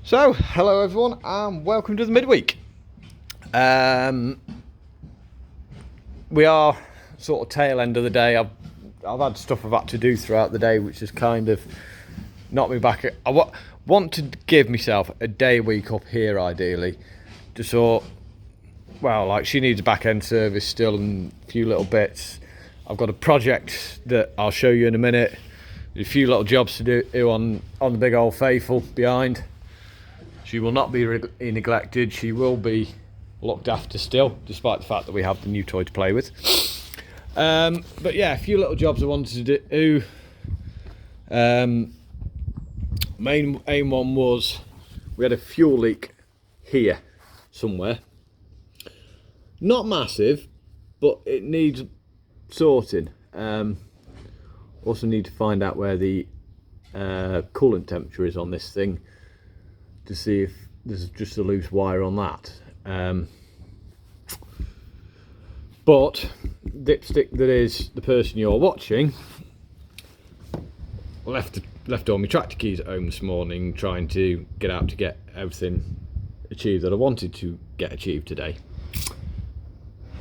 So, hello everyone and welcome to the midweek. We are sort of tail end of the day. I've had stuff I've had to do throughout the day, which has kind of knocked me back. I want to give myself a day week up here, ideally, to sort. Well, like she needs a back end service still and a few little bits. I've got a project that I'll show you in a minute. A few little jobs to do on the big old Faithful behind. She will not be neglected. She will be looked after still, despite the fact that we have the new toy to play with. But yeah, a few little jobs I wanted to do. Main aim one was we had a fuel leak here somewhere. Not massive, but it needs sorting. Also need to find out where the coolant temperature is on this thing, to see if there's just a loose wire on that. But Dipstick, that is the person you're watching, left all my tractor keys at home this morning, trying to get out to get everything achieved that I wanted to get achieved today.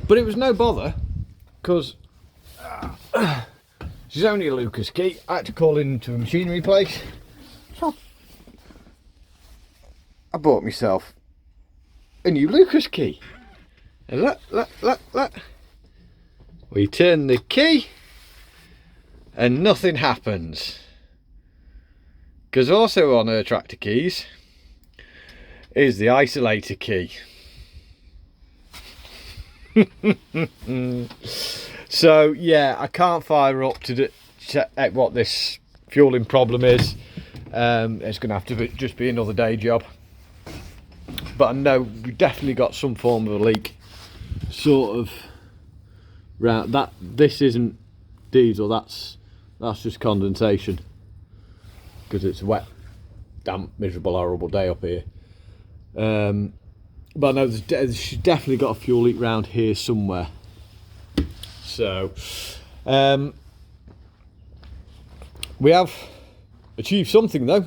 But it was no bother, because she's only a Lucas key. I had to call into a machinery place. I bought myself a new Lucas key. And look. We turn the key and nothing happens. Because also on her tractor keys is the isolator key. So yeah, I can't fire up to check what this fueling problem is. It's going to have to just be another day job. But I know we definitely got some form of a leak. Sort of round that. This isn't diesel. That's just condensation. Because it's a wet, damp, miserable, horrible day up here. But I know she's definitely got a fuel leak round here somewhere. So we have achieved something though.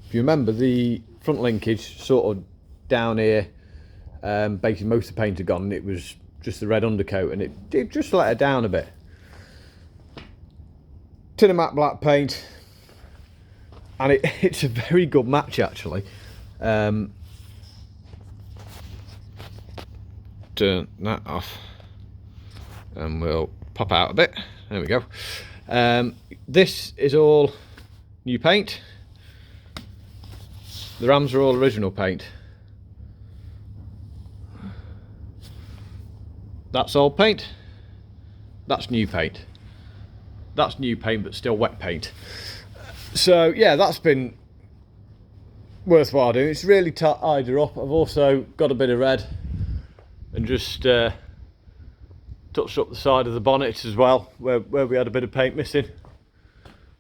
If you remember, the front linkage sort of down here, basically most of the paint had gone and it was just the red undercoat, and it did just let it down a bit. Tin of matte black paint, and it's a very good match actually. Turn that off and we'll pop out a bit. There we go. This is all new paint. The rams are all original paint. That's old paint. That's new paint. That's new paint, but still wet paint. So yeah, that's been worthwhile doing. It's really tied her up. I've also got a bit of red and just touched up the side of the bonnet as well, where we had a bit of paint missing.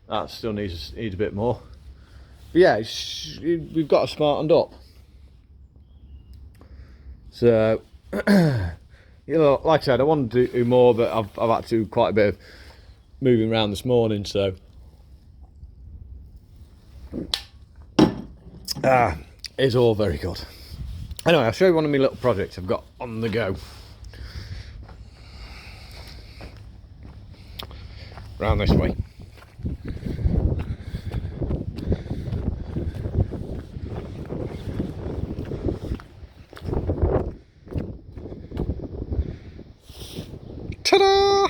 That still needs a bit more. But yeah, we've got her smartened up. So, you know, like I said, I wanted to do more, but I've had to do quite a bit of moving around this morning, so it's all very good. Anyway, I'll show you one of my little projects I've got on the go. Round this way. Ta-da!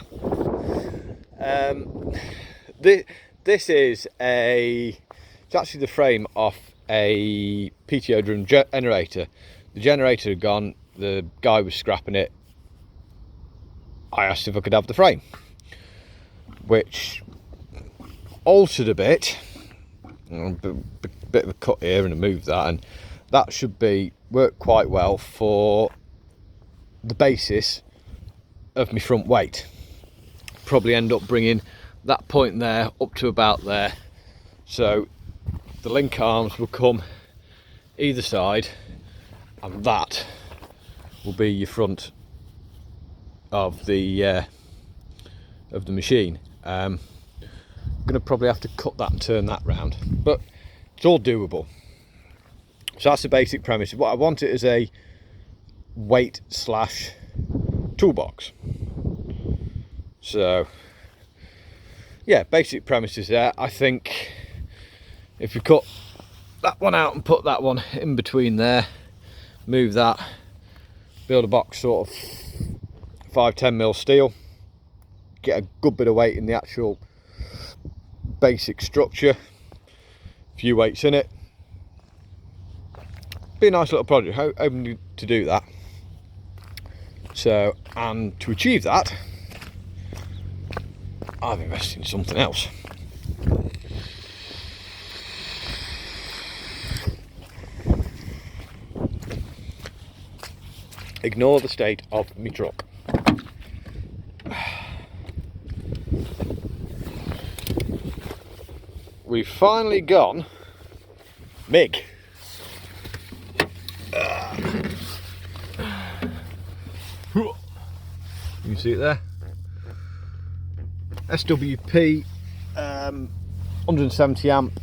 This is it's actually the frame off a PTO driven generator. The generator had gone, the guy was scrapping it. I asked if I could have the frame, which altered a bit. A bit of a cut here and a move that, and that should work quite well for the basis of my front weight. Probably end up bringing that point there up to about there, so the link arms will come either side, and that will be your front of the machine. going to probably have to cut that and turn that round, but it's all doable. So that's the basic premise. What I want it as a weight slash toolbox. So yeah, basic premises there. I think if we cut that one out and put that one in between there, move that, build a box sort of 5-10mm steel, get a good bit of weight in the actual basic structure, a few weights in it, be a nice little project. Hoping to do that. So, and to achieve that, I've invested in something else. Ignore the state of my truck. We've finally gone MIG. You see it there? SWP 170 amp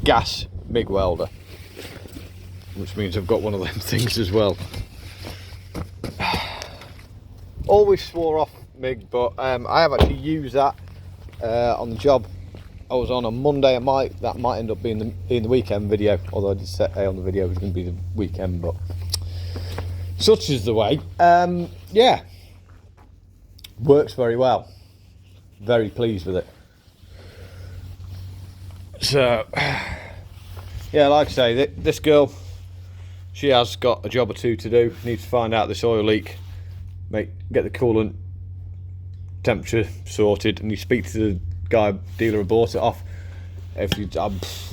gas MIG welder, which means I've got one of them things as well. Always swore off MIG, but I have actually used that on the job I was on Monday. That might end up being the weekend video, although I did say on the video it was going to be the weekend, but such is the way. Yeah, works very well. Very pleased with it. So yeah, like I say, this girl, she has got a job or two to do. Needs to find out this oil leak, get the coolant temperature sorted, and you speak to the guy dealer who bought it off. If you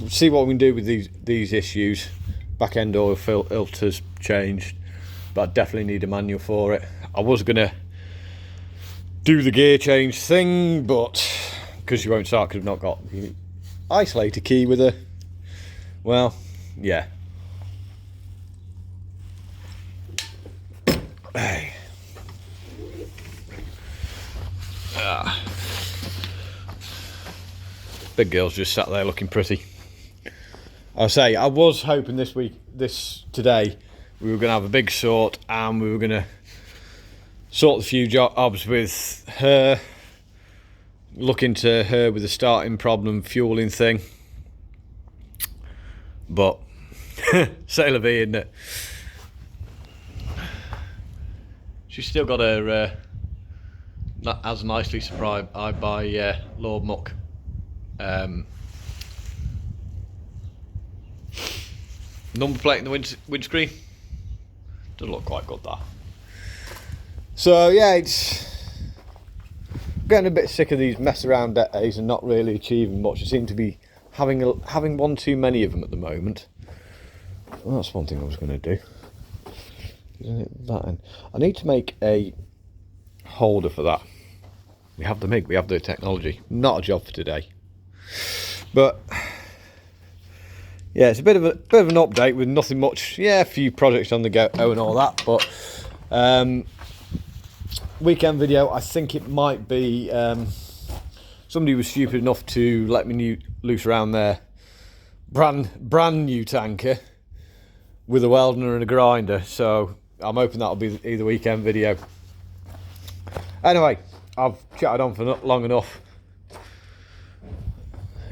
see what we can do with these issues, back end oil filters changed, but I definitely need a manual for it. I was gonna do the gear change thing, but because you won't start because I've not got the isolator key with her. Well, yeah. Hey. Big girl's just sat there looking pretty. I was hoping today we were going to have a big sort, and we were going to sort the few jobs with her, look into her with the starting problem, fueling thing. But c'est la vie, isn't it? She's still got her not as nicely supplied by Lord Muck number plate in the windscreen. Doesn't look quite good, that. So yeah, it's getting a bit sick of these mess around days and not really achieving much. I seem to be having one too many of them at the moment. Well, that's one thing I was going to do. Isn't it that? I need to make a holder for that. We have the MIG, we have the technology. Not a job for today. But yeah, it's a bit of an update with nothing much. Yeah, a few projects on the go and all that, but weekend video, I think it might be somebody was stupid enough to let me loose around their brand new tanker with a welder and a grinder, so I'm hoping that'll be the weekend video. Anyway, I've chatted on for not long enough.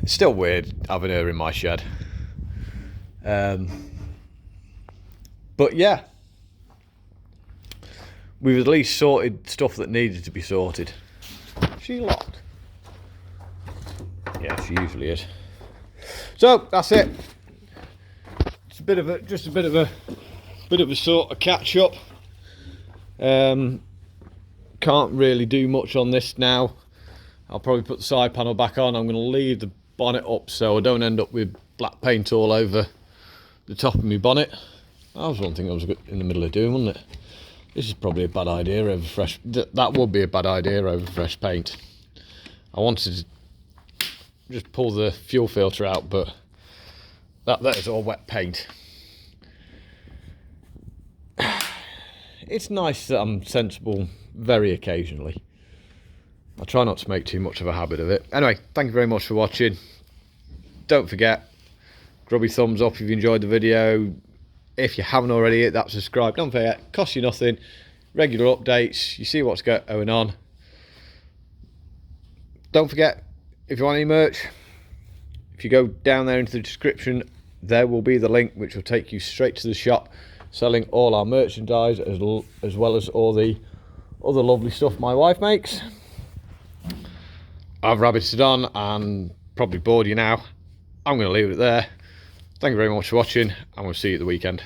It's still weird having her in my shed. But yeah, we've at least sorted stuff that needed to be sorted. Is she locked? Yeah, she usually is. So that's it. It's just a bit of a sort of catch up. Can't really do much on this now. I'll probably put the side panel back on. I'm going to leave the bonnet up so I don't end up with black paint all over the top of my bonnet. That was one thing I was in the middle of doing, wasn't it? This is probably a bad idea over fresh. That would be a bad idea over fresh paint. I wanted to just pull the fuel filter out, but that is all wet paint. It's nice that I'm sensible very occasionally, I try not to make too much of a habit of it. Anyway, thank you very much for watching. Don't forget, grubby thumbs up if you enjoyed the video. If you haven't already hit that subscribe, don't forget, costs you nothing. Regular updates, you see what's going on. Don't forget, if you want any merch, if you go down there into the description, there will be the link which will take you straight to the shop, selling all our merchandise as well as all the other lovely stuff my wife makes. I've rabbited on and probably bored you now. I'm going to leave it there. Thank you very much for watching, and we'll see you at the weekend.